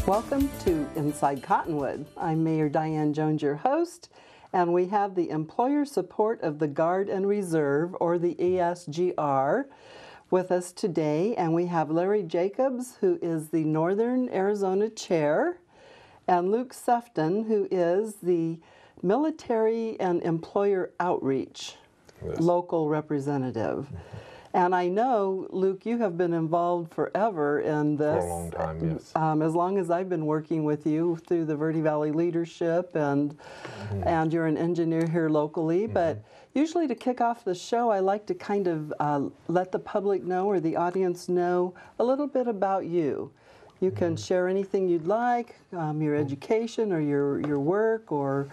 Welcome to Inside Cottonwood. I'm Mayor Diane Jones, your host, and we have the employer support of the Guard and Reserve, or the ESGR, with us today. And we have Larry Jacobs, who is the Northern Arizona Chair, and Luke Sefton, who is the Military and Employer Outreach local representative. And I know, Luke, you have been involved forever in this. For a long time, yes. As long as I've been working with you through the Verde Valley Leadership, and you're an engineer here locally. But usually to kick off the show, I like to kind of let the public know, or the audience know, a little bit about you. You can share anything you'd like, your education or your work, or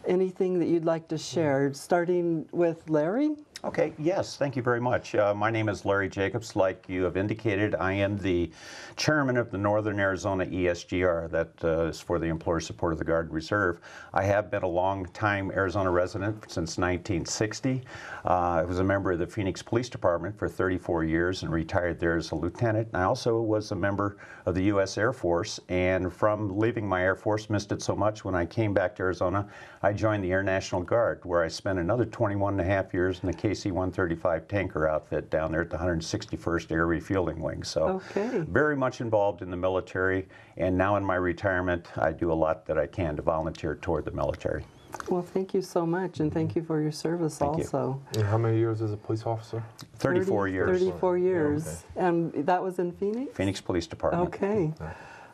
anything that you'd like to share, starting with Larry. Okay, yes, thank you very much. My name is Larry Jacobs. Like you have indicated, I am the chairman of the Northern Arizona ESGR, that is for the Employer Support of the Guard and Reserve. I have been a long-time Arizona resident since 1960. I was a member of the Phoenix Police Department for 34 years and retired there as a lieutenant. I also was a member of the U.S. Air Force, and from leaving my Air Force, missed it so much, when I came back to Arizona, I joined the Air National Guard, where I spent another 21 and a half years in the KC-135 tanker outfit down there at the 161st Air Refueling Wing. So very much involved in the military, and now in my retirement, I do a lot that I can to volunteer toward the military. Well, thank you so much, and thank you for your service also. And how many years as a police officer? 34 years. 34 years. Yeah, okay. And that was in Phoenix? Phoenix Police Department. Okay.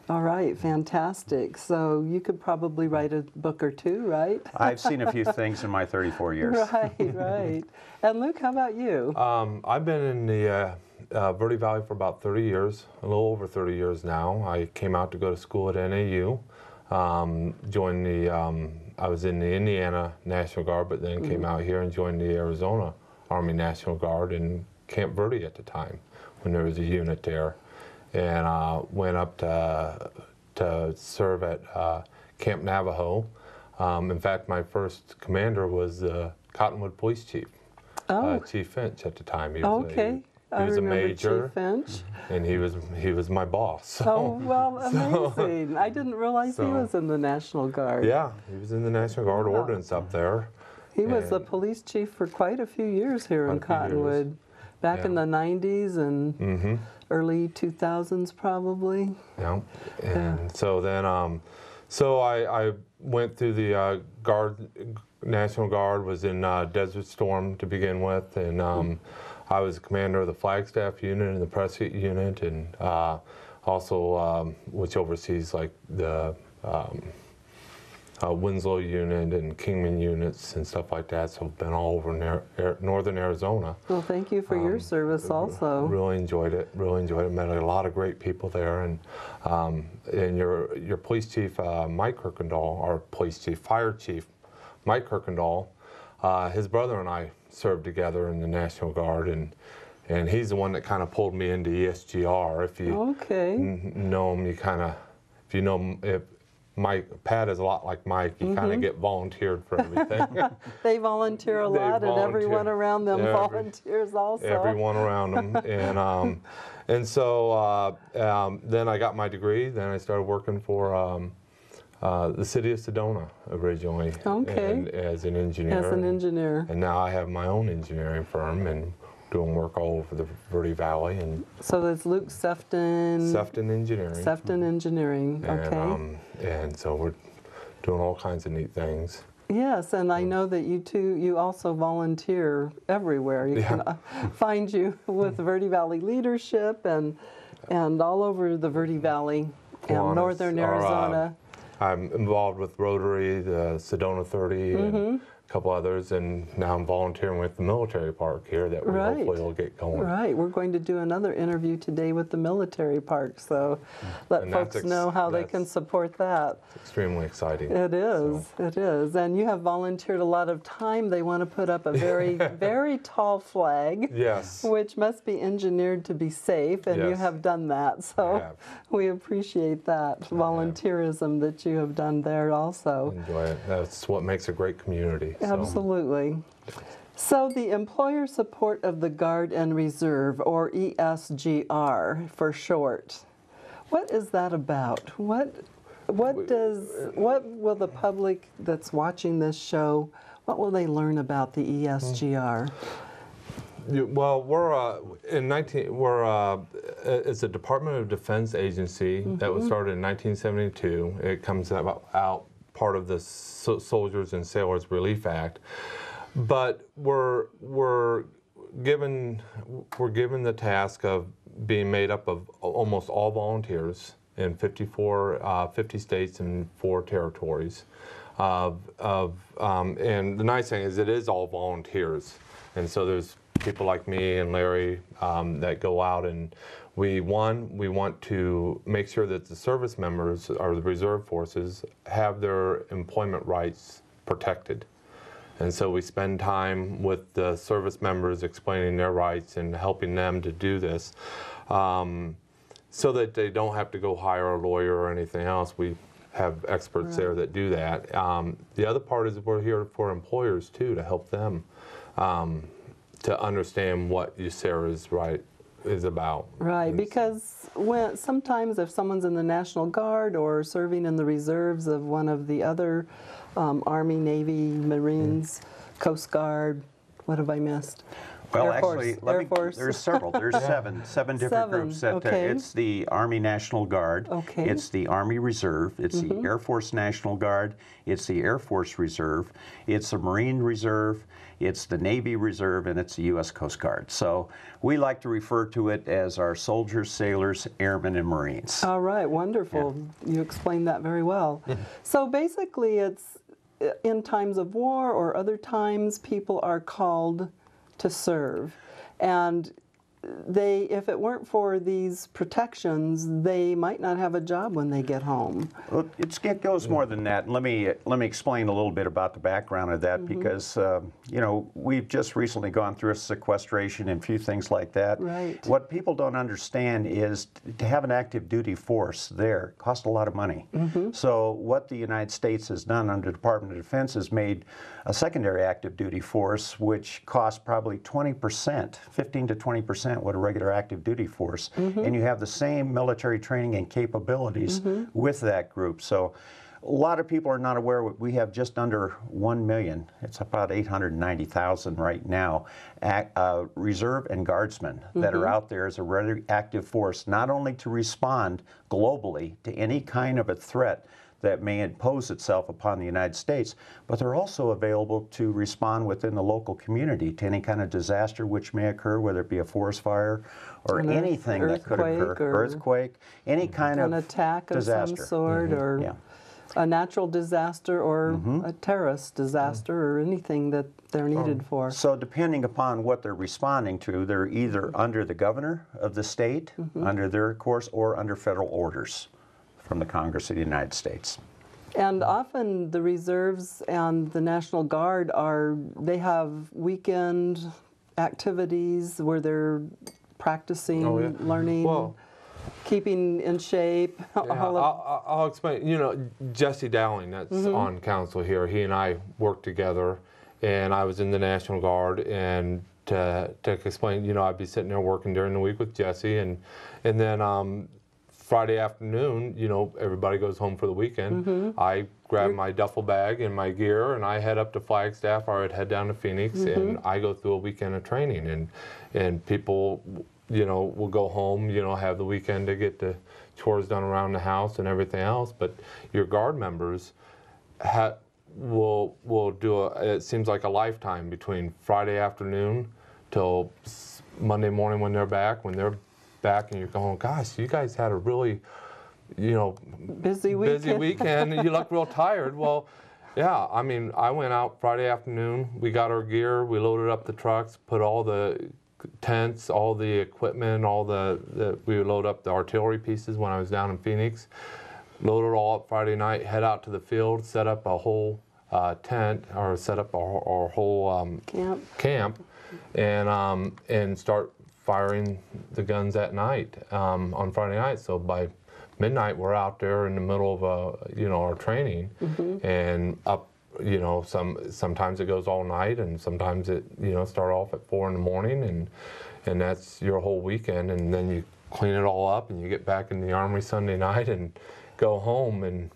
All right, fantastic. So you could probably write a book or two, right? I've seen a few things in my 34 years. Right, right. And Luke, how about you? I've been in the Verde Valley for about 30 years, a little over 30 years now. I came out to go to school at NAU, joined the, I was in the Indiana National Guard, but then came out here and joined the Arizona Army National Guard in Camp Verde at the time, when there was a unit there. And went up to serve at Camp Navajo. In fact, my first commander was the Cottonwood Police Chief, Chief Finch at the time. He was he was a major, Chief Finch. and he was my boss. So, oh, well, amazing. I didn't realize he was in the National Guard. Yeah, he was in the National Guard Ordnance up there. He was the police chief for quite a few years here in Cottonwood. Back in the 90s and early 2000s, probably. Yeah, and so then, so I went through the National Guard, was in Desert Storm to begin with, and I was commander of the Flagstaff unit and the Prescott unit, and also which oversees like the Winslow unit and Kingman units and stuff like that. So I've been all over northern Arizona. Well, thank you for your service also. Really enjoyed it. Really enjoyed it. Met a lot of great people there, and your police chief Mike Kirkendall, our police chief, fire chief Mike Kirkendall, his brother and I served together in the National Guard, and he's the one that kind of pulled me into ESGR. If you know him, you kind of, if you know if Pat is a lot like Mike. You kind of get volunteered for everything. They volunteer a lot, and everyone around them volunteers also. Everyone around them, and so then I got my degree. Then I started working for the city of Sedona originally, and as an engineer. As an engineer. And now I have my own engineering firm and doing work all over the Verde Valley. And so there's Luke Sefton. Sefton Engineering. Sefton Engineering, okay. And so we're doing all kinds of neat things. Yes, and I know that you also volunteer everywhere. You can find you with Verde Valley Leadership and all over the Verde Valley and northern Arizona. I'm involved with Rotary, the Sedona 30, and couple others, and now I'm volunteering with the military park here that we hopefully will get going. Right. We're going to do another interview today with the military park, so let folks know how they can support that. It's extremely exciting. It is. So. It is. And you have volunteered a lot of time. They want to put up a very, very tall flag. Yes. Which must be engineered to be safe, and you have done that. So we appreciate that volunteerism that you have done there also. Enjoy it. That's what makes a great community. Absolutely. So the employer support of the Guard and Reserve, or ESGR for short, what is that about? What will the public that's watching this show, what will they learn about the ESGR? Well, it's a Department of Defense agency that was started in 1972. It comes out part of the Soldiers and Sailors Relief Act, but we're given the task of being made up of almost all volunteers in 50 states and 4 territories. And the nice thing is it is all volunteers, and so there's people like me and Larry that go out, and we want to make sure that the service members or the reserve forces have their employment rights protected. And so we spend time with the service members explaining their rights and helping them to do this so that they don't have to go hire a lawyer or anything else. We have experts there that do that. The other part is we're here for employers too, to help them to understand what USERRA's right is about. Right, because sometimes if someone's in the National Guard or serving in the reserves of one of the other Army, Navy, Marines, Coast Guard, what have I missed? Well, Air Force. Air Force. There's several. There's seven different groups. It's the Army National Guard. It's the Army Reserve. It's the Air Force National Guard. It's the Air Force Reserve. It's the Marine Reserve. It's the Navy Reserve, and it's the U.S. Coast Guard. So we like to refer to it as our soldiers, sailors, airmen, and Marines. All right, wonderful. Yeah. You explained that very well. So basically, it's in times of war or other times, people are called to serve, and if it weren't for these protections, they might not have a job when they get home. Well, it goes more than that. Let me explain a little bit about the background of that, because you know, we've just recently gone through a sequestration and a few things like that. Right. What people don't understand is to have an active duty force there costs a lot of money. So what the United States has done under the Department of Defense is made a secondary active duty force, which costs probably 20%, 15 to 20% what a regular active duty force, and you have the same military training and capabilities with that group. So a lot of people are not aware we have just under 1 million, it's about 890,000 right now, reserve and guardsmen that are out there as a very active force, not only to respond globally to any kind of a threat that may impose itself upon the United States, but they're also available to respond within the local community to any kind of disaster which may occur, whether it be a forest fire or anything that could occur, earthquake, any kind of attack disaster. Of some sort, or a natural disaster, or a terrorist disaster, or anything that they're needed for. So depending upon what they're responding to, they're either under the governor of the state, under their course, or under federal orders from the Congress of the United States. And often the reserves and the National Guard they have weekend activities where they're practicing, learning, keeping in shape. I'll explain. You know, Jesse Dowling, that's on council here, he and I worked together, and I was in the National Guard, and to explain, you know, I'd be sitting there working during the week with Jesse, and then Friday afternoon, you know, everybody goes home for the weekend. I grab my duffel bag and my gear, and I head up to Flagstaff, or I'd head down to Phoenix, and I go through a weekend of training. And people, you know, will go home, you know, have the weekend to get the chores done around the house and everything else. But your Guard members will do it seems like a lifetime between Friday afternoon till Monday morning when they're back. When they're back and you're going, gosh, you guys had a really, you know, busy weekend. You look real tired. Well, Yeah, I mean, I went out Friday afternoon. We got our gear. We loaded up the trucks, put all the tents, all the equipment, we would load up the artillery pieces when I was down in Phoenix. Load it all up Friday night, head out to the field, set up a whole tent, or set up our whole camp, and start firing the guns at night on Friday night. So by midnight, we're out there in the middle of our training, and up. Sometimes it goes all night, and sometimes it start off at 4 in the morning, and that's your whole weekend, and then you clean it all up, and you get back in the Army Sunday night and go home, and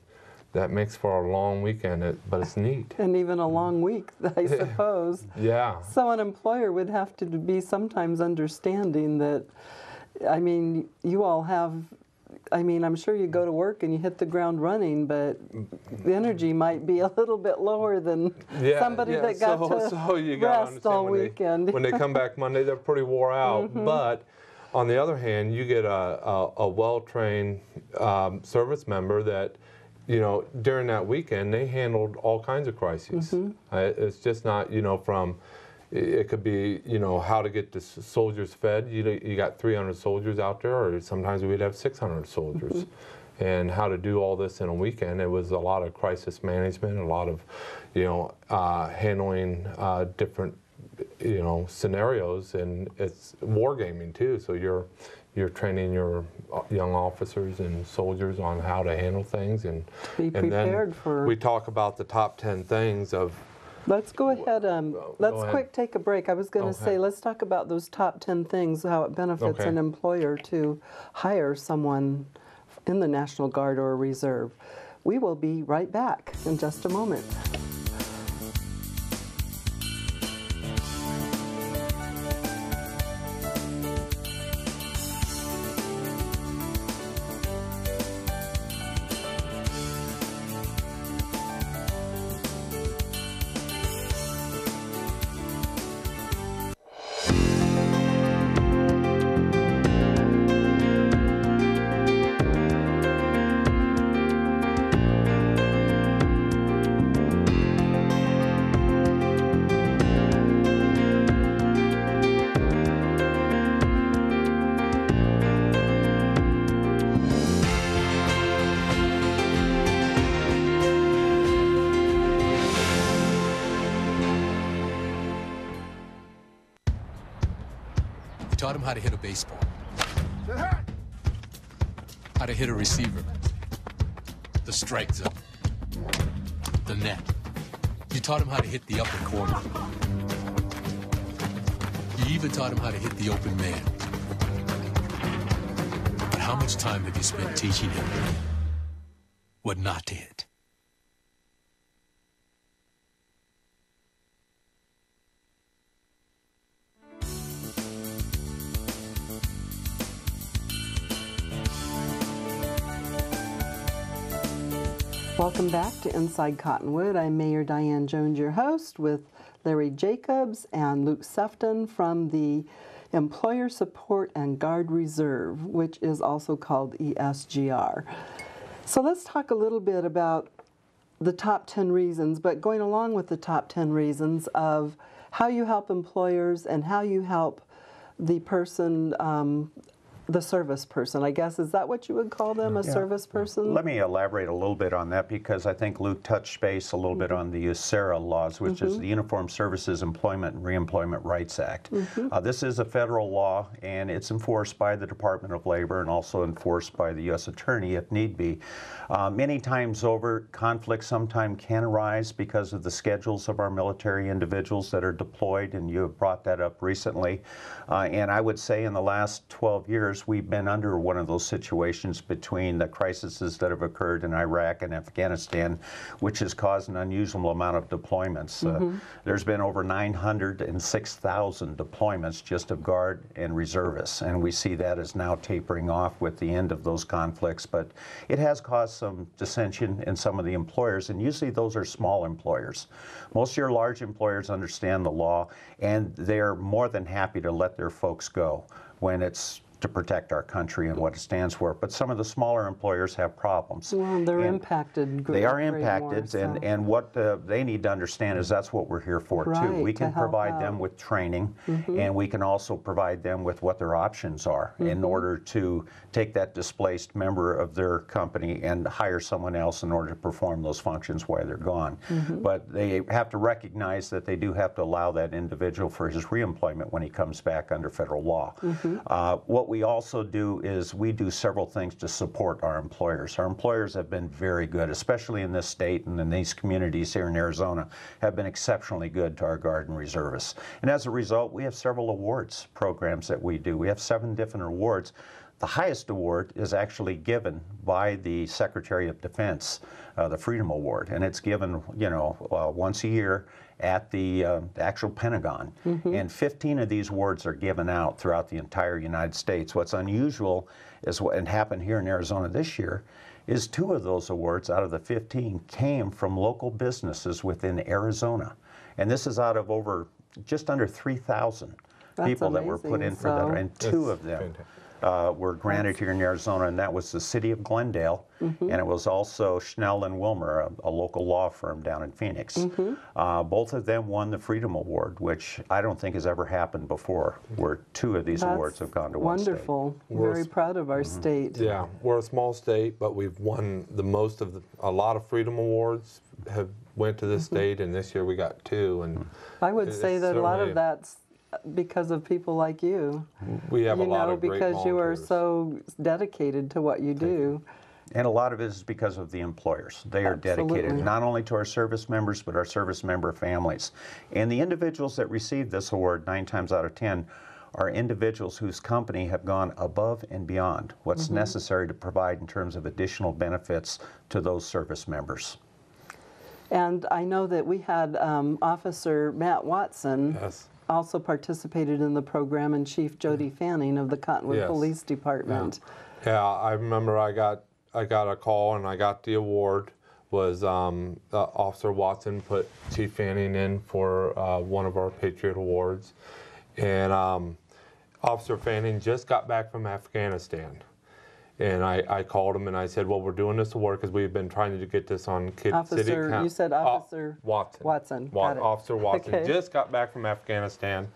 that makes for a long weekend, but it's neat. And even a long week, I suppose. Yeah. So an employer would have to be sometimes understanding that, I mean, you all have, I mean, I'm sure you go to work and you hit the ground running, but the energy might be a little bit lower than somebody that got to rest all weekend. When they come back Monday, they're pretty wore out. But on the other hand, you get a well-trained service member that, during that weekend, they handled all kinds of crises. It's just not, it could be, how to get the soldiers fed. You got 300 soldiers out there, or sometimes we'd have 600 soldiers. And how to do all this in a weekend. It was a lot of crisis management, a lot of, handling different, scenarios, and it's wargaming too. So you're training your young officers and soldiers on how to handle things, and be prepared for. We talk about the top 10 things of. Let's go ahead. Let's quick take a break. I was going to say, let's talk about those top 10 things, how it benefits an employer to hire someone in the National Guard or Reserve. We will be right back in just a moment. Taught him how to hit a baseball, how to hit a receiver, the strike zone, the net. You taught him how to hit the upper corner. You even taught him how to hit the open man. But how much time have you spent teaching him what not to hit? Welcome back to Inside Cottonwood. I'm Mayor Diane Jones, your host, with Larry Jacobs and Luke Sefton from the Employer Support and Guard Reserve, which is also called ESGR. So let's talk a little bit about the top 10 reasons, but going along with the top 10 reasons of how you help employers and how you help the person, the service person, I guess. Is that what you would call them, a service person? Let me elaborate a little bit on that, because I think Luke touched base a little bit on the USERRA laws, which is the Uniformed Services Employment and Reemployment Rights Act. This is a federal law, and it's enforced by the Department of Labor and also enforced by the U.S. Attorney if need be. Many times over, conflicts sometimes can arise because of the schedules of our military individuals that are deployed, and you have brought that up recently. And I would say in the last 12 years, we've been under one of those situations between the crises that have occurred in Iraq and Afghanistan, which has caused an unusual amount of deployments. There's been over 906,000 deployments just of Guard and reservists, and we see that as now tapering off with the end of those conflicts. But it has caused some dissension in some of the employers, and usually those are small employers. Most of your large employers understand the law, and they're more than happy to let their folks go when it's to protect our country and what it stands for. But some of the smaller employers have problems. Well, they're impacted. They are impacted, and what they need to understand is that's what we're here for, too. We can provide them with training, and we can also provide them with what their options are in order to take that displaced member of their company and hire someone else in order to perform those functions while they're gone. But they have to recognize that they do have to allow that individual for his reemployment when he comes back under federal law. What we also do is we do several things to support our employers. Our employers have been very good, especially in this state and in these communities here in Arizona, have been exceptionally good to our Guard and Reservists. And as a result, we have several awards programs that we do. We have 7 different awards. The highest award is actually given by the Secretary of Defense, the Freedom Award, and it's given, you know, once a year at the actual Pentagon. And 15 of these awards are given out throughout the entire United States. What's unusual is what happened here in Arizona this year is 2 of those awards out of the 15 came from local businesses within Arizona. And this is out of over just under 3,000 people that were put in for that, and 2 of them were granted here in Arizona, and that was the city of Glendale, and it was also Schnell and Wilmer, a local law firm down in Phoenix. Both of them won the Freedom Award, which I don't think has ever happened before, where 2 of these awards have gone to one state. Wonderful. Very proud of our state. Yeah, we're a small state, but we've won the most of a lot of Freedom Awards have went to this state, and this year we got 2. And I would say that a lot of that's because of people like you. We have a lot of great because you are volunteers. so dedicated to what you do. And a lot of it is because of the employers. They are dedicated not only to our service members, but our service member families. And the individuals that receive this award 9 times out of 10 are individuals whose company have gone above and beyond what's necessary to provide in terms of additional benefits to those service members. And I know that we had Officer Matt Watson also participated in the program, and Chief Jody Fanning of the Cottonwood Police Department. Yeah, I remember I got a call and I got the award. Was Officer Watson put Chief Fanning in for one of our Patriot Awards, and Officer Fanning just got back from Afghanistan. And I called him and I said, well, we're doing this award because we've been trying to get this on City Council. You said Officer Watson. Got it. Officer Watson just got back from Afghanistan.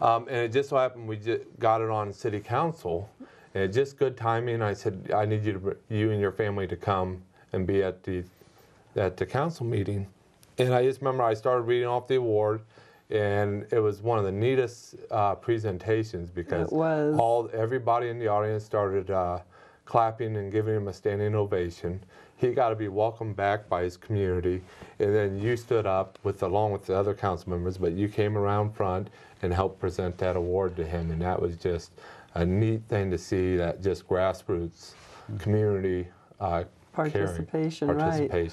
And it just so happened we just got it on City Council. And just good timing. I said, I need you and your family to come and be at the council meeting. And I just remember I started reading off the award. And it was one of the neatest presentations because everybody in the audience started clapping and giving him a standing ovation. He got to be welcomed back by his community, and then you stood up along with the other council members, but you came around front and helped present that award to him, and that was just a neat thing to see, that just grassroots community participation. Right.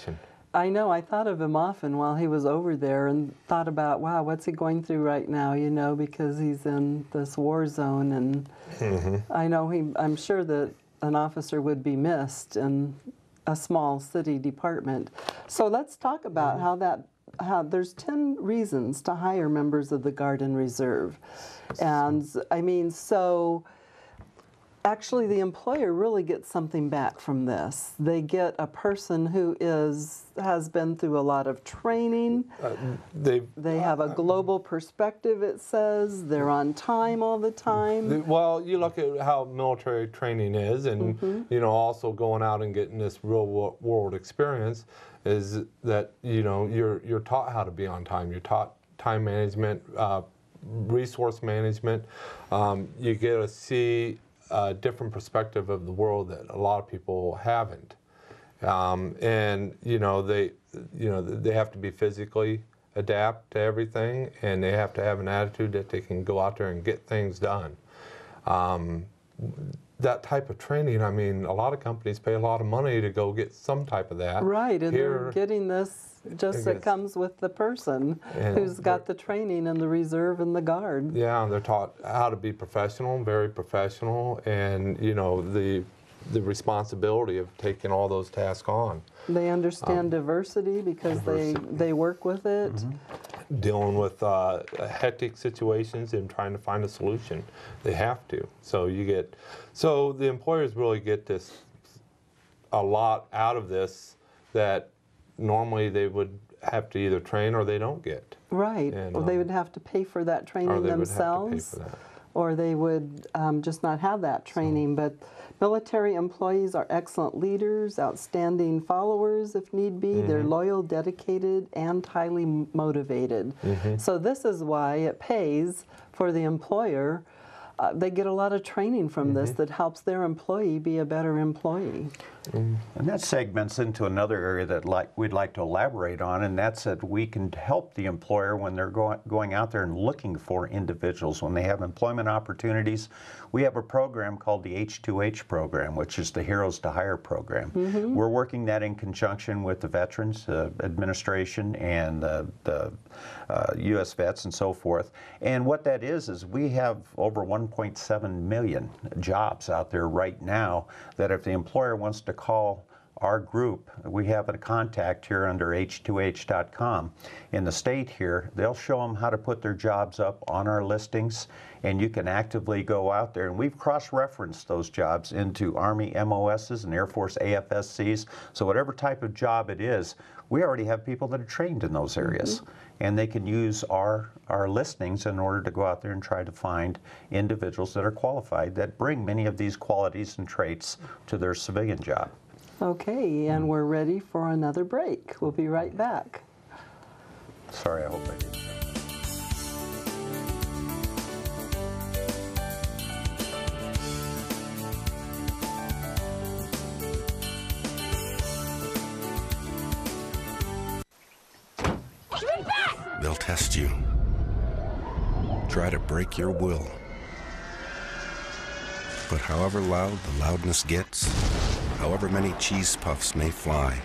I know, I thought of him often while he was over there and thought about, wow, what's he going through right now, you know, because he's in this war zone. And I know I'm sure that an officer would be missed in a small city department. So let's talk about how there's 10 reasons to hire members of the Guard and Reserve. And I mean, so actually the employer really gets something back from this. They get a person who has been through a lot of training. They have a global perspective, it says. They're on time all the time. Well, you look at how military training is, and you know, also going out and getting this real world experience is that, you know, you're taught how to be on time. You're taught time management, resource management. You get to see a different perspective of the world that a lot of people haven't, and you know they have to be physically adapt to everything, and they have to have an attitude that they can go out there and get things done. That type of training, I mean, a lot of companies pay a lot of money to go get some type of that. Right, and they're getting this just that comes with the person who's got the training in the reserve and the Guard. Yeah, they're taught how to be professional, very professional, and you know the responsibility of taking all those tasks on. They understand diversity because they work with it. dealing with hectic situations and trying to find a solution. They have to. So the employers really get a lot out of this that normally they would have to either train or they don't get. Right. And, or they would have to pay for that training themselves, or they would just not have that training. But military employees are excellent leaders, outstanding followers if need be. They're loyal, dedicated, and highly motivated. So this is why it pays for the employer. They get a lot of training from this that helps their employee be a better employee. And that segments into another area that we'd like to elaborate on, and that's that we can help the employer when they're going out there and looking for individuals. When they have employment opportunities, we have a program called the H2H program, which is the Heroes to Hire program. We're working that in conjunction with the Veterans Administration and the U.S. vets and so forth. And what that is we have over 1.7 million jobs out there right now that if the employer wants to call our group, we have a contact here under h2h.com in the state here. They'll show them how to put their jobs up on our listings, and you can actively go out there. And we've cross-referenced those jobs into Army MOSs and Air Force AFSCs. So whatever type of job it is, we already have people that are trained in those areas. And they can use our listings in order to go out there and try to find individuals that are qualified that bring many of these qualities and traits to their civilian job. Okay, and we're ready for another break. We'll be right back. Sorry, I hope I didn't. They'll test you. Try to break your will. But however loud the loudness gets, however many cheese puffs may fly,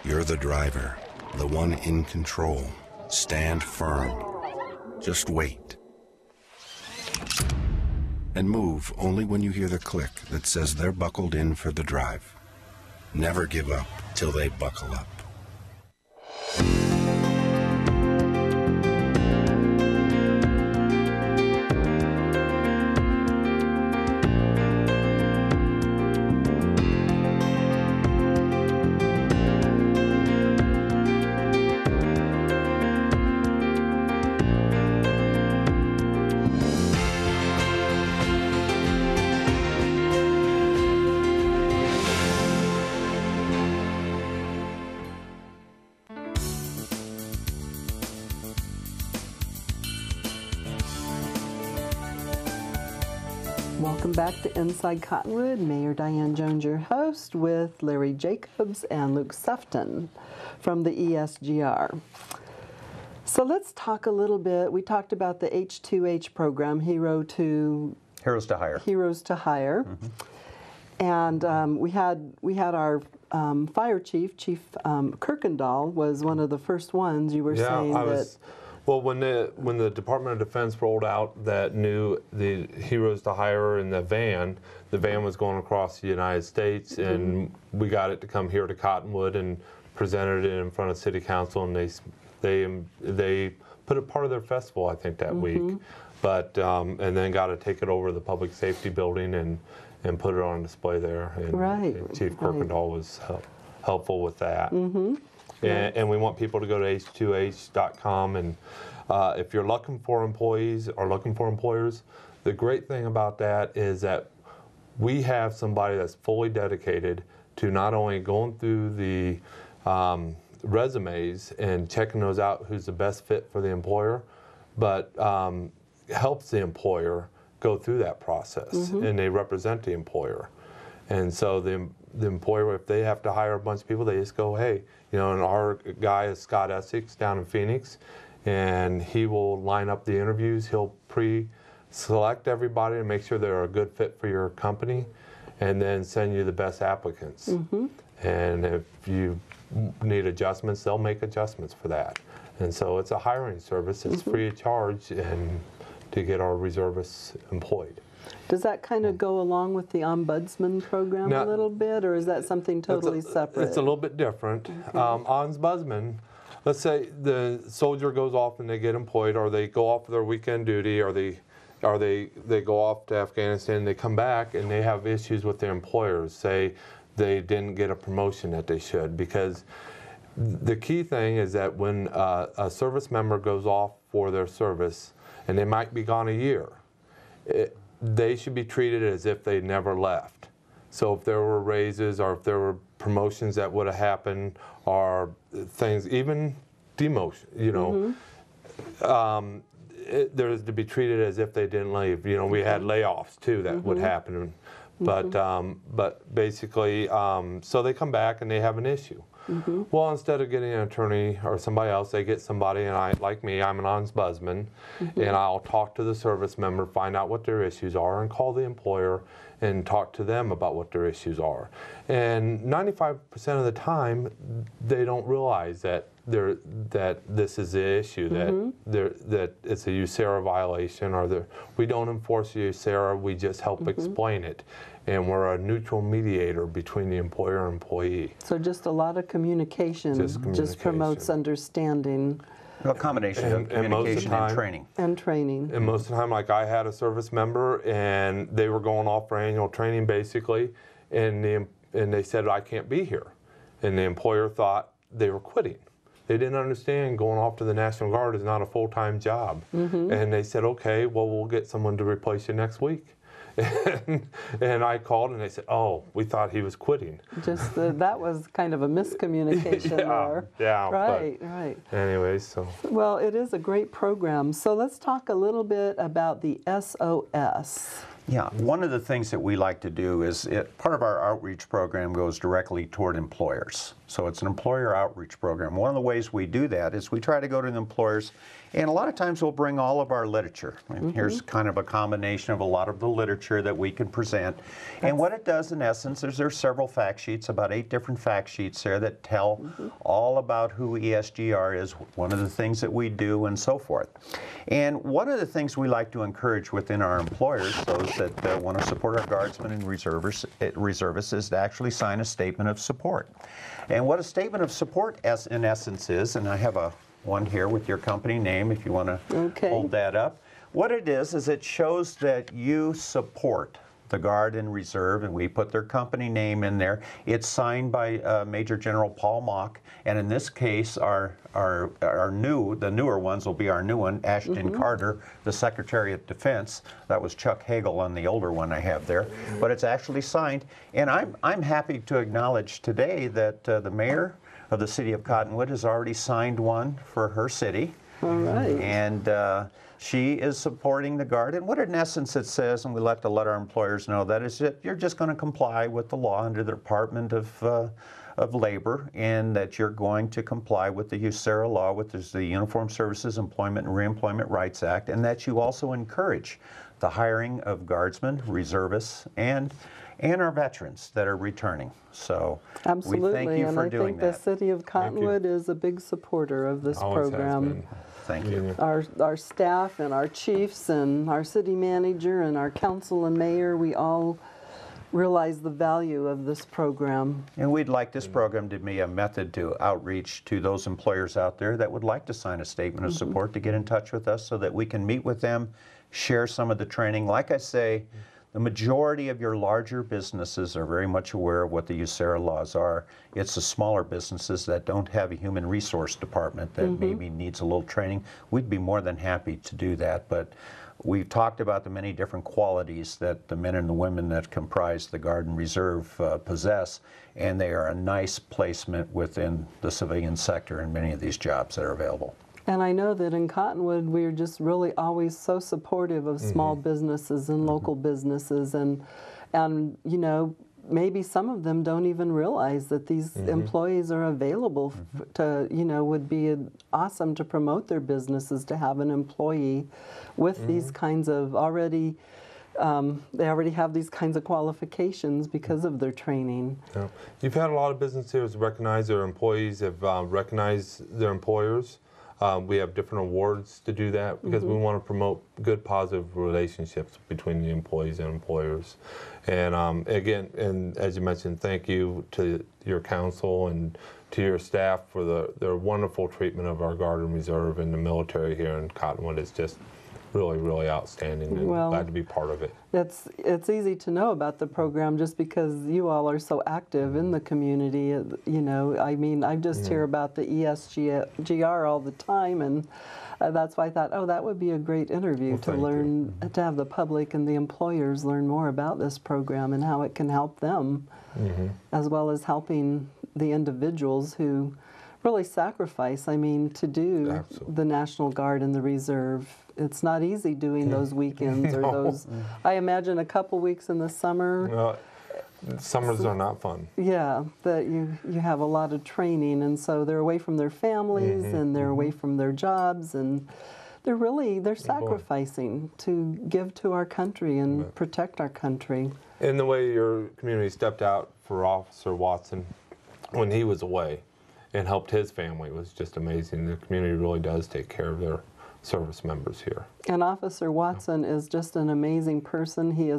you're the driver, the one in control. Stand firm. Just wait. And move only when you hear the click that says they're buckled in for the drive. Never give up till they buckle up. Welcome back to Inside Cottonwood. Mayor Diane Jones, your host, with Larry Jacobs and Luke Sefton from the ESGR. So let's talk a little bit. We talked about the H2H program, Heroes to Hire. Heroes to Hire. And we had our fire chief, Chief Kirkendall, was one of the first ones. You were saying that. Well, when the Department of Defense rolled out that the Heroes to Hire in the van was going across the United States, and we got it to come here to Cottonwood and presented it in front of City Council, and they put it part of their festival, I think, that week, but and then got to take it over to the Public Safety Building and put it on display there. And Chief Kirkendall was helpful with that. And we want people to go to h2h.com, and if you're looking for employees or looking for employers, the great thing about that is that we have somebody that's fully dedicated to not only going through the resumes and checking those out who's the best fit for the employer, but helps the employer go through that process, and they represent the employer. And so the employer, if they have to hire a bunch of people, they just go, hey, and our guy is Scott Essex down in Phoenix, and he will line up the interviews. He'll pre-select everybody and make sure they're a good fit for your company, and then send you the best applicants. And if you need adjustments, they'll make adjustments for that. And so it's a hiring service. It's free of charge and to get our reservists employed. Does that kind of go along with the ombudsman program a little bit, or is that something totally separate? It's a little bit different. Ombudsman let's say the soldier goes off and they get employed, or they go off their weekend duty, or they go off to Afghanistan and they come back and they have issues with their employers. Say they didn't get a promotion that they should, because the key thing is that when a service member goes off for their service, and they might be gone a year, they should be treated as if they never left. So if there were raises, or if there were promotions that would have happened, or things, even demotion, you know, there's to be treated as if they didn't leave. You know, we had layoffs too that would happen, but basically, so they come back and they have an issue. Well, instead of getting an attorney or somebody else, they get somebody, and like me, I'm an ombudsman, and I'll talk to the service member, find out what their issues are, and call the employer and talk to them about what their issues are. And 95% of the time, they don't realize that this is the issue, that it's a USERRA violation, or we don't enforce USERRA, we just help explain it. And we're a neutral mediator between the employer and employee. So just a lot of communication, just promotes understanding. A combination of communication and training. And training. And most of the time, like I had a service member, and they were going off for annual training basically, and they said, I can't be here. And the employer thought they were quitting. They didn't understand going off to the National Guard is not a full-time job. And they said, okay, well, we'll get someone to replace you next week. And I called and they said, oh, we thought he was quitting. Just that was kind of a miscommunication there. Yeah. Right. Anyways, so. Well, it is a great program. So let's talk a little bit about the SOS. Yeah, one of the things that we like to do is part of our outreach program goes directly toward employers. So it's an employer outreach program. One of the ways we do that is we try to go to the employers, and a lot of times we'll bring all of our literature. And here's kind of a combination of a lot of the literature that we can present. And what it does in essence is there's several fact sheets, about 8 different fact sheets there that tell all about who ESGR is, one of the things that we do, and so forth. And one of the things we like to encourage within our employers, those that want to support our guardsmen and reservists, is to actually sign a statement of support. And what a statement of support in essence is, and I have one here with your company name if you want to hold that up. What it is it shows that you support the Guard and Reserve, and we put their company name in there. It's signed by Major General Paul Mock, and in this case, the newer ones will be our new one, Ashton Carter, the Secretary of Defense. That was Chuck Hagel on the older one I have there, but it's actually signed. And I'm happy to acknowledge today that the mayor of the city of Cottonwood has already signed one for her city. All right. And she is supporting the Guard. And what in essence it says, and we like to let our employers know, that is that you're just going to comply with the law under the Department of Labor, and that you're going to comply with the USERRA law, which is the Uniformed Services Employment and Reemployment Rights Act, and that you also encourage the hiring of guardsmen, reservists, and our veterans that are returning. So absolutely, we thank you for doing that. And I think the city of Cottonwood is a big supporter of this program. Thank you. Our staff and our chiefs and our city manager and our council and mayor, we all realize the value of this program. And we'd like this program to be a method to outreach to those employers out there that would like to sign a statement of support, to get in touch with us so that we can meet with them, share some of the training. Like I say, the majority of your larger businesses are very much aware of what the USERRA laws are. It's the smaller businesses that don't have a human resource department that maybe needs a little training. We'd be more than happy to do that, but we've talked about the many different qualities that the men and the women that comprise the Guard and Reserve possess, and they are a nice placement within the civilian sector in many of these jobs that are available. And I know that in Cottonwood, we're just really always so supportive of small businesses and local businesses, and you know, maybe some of them don't even realize that these employees are available to, you know, would be awesome to promote their businesses, to have an employee with these kinds of they already have these kinds of qualifications because of their training. Yeah. You've had a lot of businesses recognize their employees, have recognized their employers. We have different awards to do that because we want to promote good, positive relationships between the employees and employers. And again, and as you mentioned, thank you to your council and to your staff for their wonderful treatment of our Guard and Reserve and the military here in Cottonwood. Is just really, really outstanding, and glad to be part of it. It's easy to know about the program just because you all are so active in the community. You know, I mean, I just hear about the ESGR all the time, and that's why I thought, oh, that would be a great interview to learn, to have the public and the employers learn more about this program and how it can help them, as well as helping the individuals who really sacrifice, I mean, to do the National Guard and the Reserve. It's not easy doing those weekends or those, I imagine a couple weeks in the summer. Summers are not fun. Yeah, that you have a lot of training, and so they're away from their families and they're away from their jobs, and they're sacrificing to give to our country and protect our country. And the way your community stepped out for Officer Watson when he was away and helped his family was just amazing. The community really does take care of their service members here. And Officer Watson is just an amazing person. He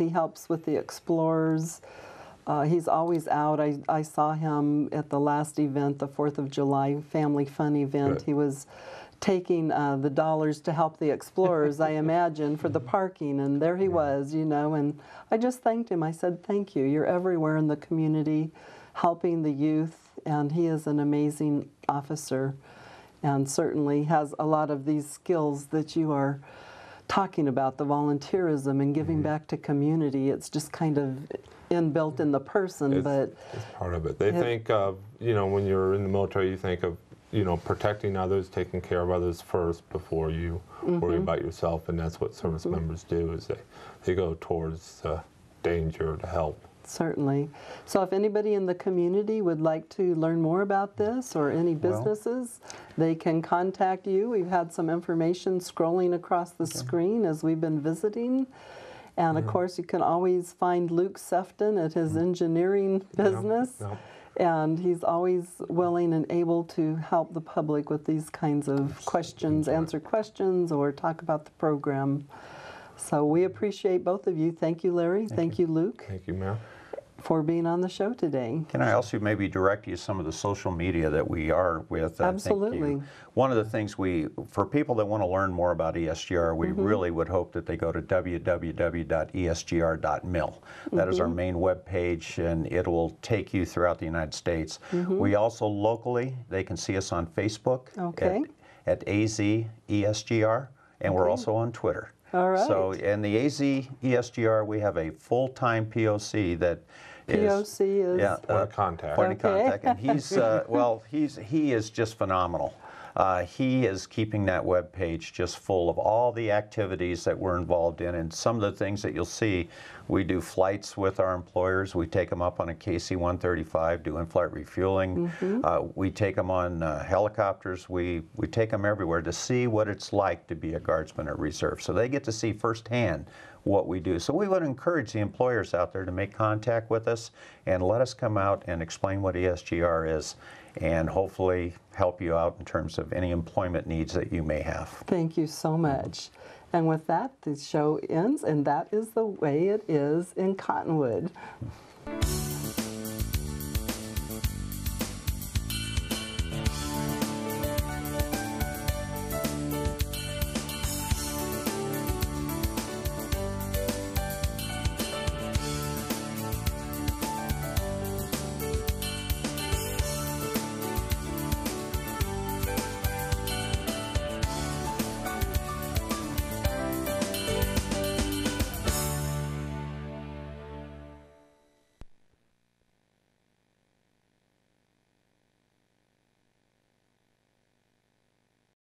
helps with the explorers. He's always out. I saw him at the last event, the 4th of July Family Fun event. He was taking the dollars to help the explorers, I imagine, for the parking, and there he was, you know, and I just thanked him. I said, thank you. You're everywhere in the community helping the youth, and he is an amazing officer and certainly has a lot of these skills that you are talking about, the volunteerism and giving back to community. It's just kind of inbuilt in the person, but it's part of it. They think of, you know, when you're in the military, you think of, you know, protecting others, taking care of others first before you worry about yourself, and that's what service members do, is they go towards danger to help. Certainly. So if anybody in the community would like to learn more about this, or any businesses, they can contact you. We've had some information scrolling across the screen as we've been visiting. And of course, you can always find Luke Sefton at his engineering business. And he's always willing and able to help the public with these kinds of questions, answer questions, or talk about the program. So we appreciate both of you. Thank you, Larry. Thank you, Luke. Thank you, Mary, for being on the show today. Can I also maybe direct you to some of the social media that we are with? Absolutely. One of the things for people that want to learn more about ESGR, we really would hope that they go to www.esgr.mil. That is our main web page, and it will take you throughout the United States. We also locally, they can see us on Facebook at AZ ESGR, and we're also on Twitter. All right. So, in the AZ ESGR, we have a full-time POC that is point of contact. Point of contact, and he's he is just phenomenal. He is keeping that web page just full of all the activities that we're involved in, and some of the things that you'll see. We do flights with our employers. We take them up on a KC-135, do in-flight refueling. We take them on helicopters. We take them everywhere to see what it's like to be a guardsman or reserve. So they get to see firsthand what we do. So we would encourage the employers out there to make contact with us and let us come out and explain what ESGR is, and hopefully help you out in terms of any employment needs that you may have. Thank you so much. And with that, the show ends, and that is the way it is in Cottonwood.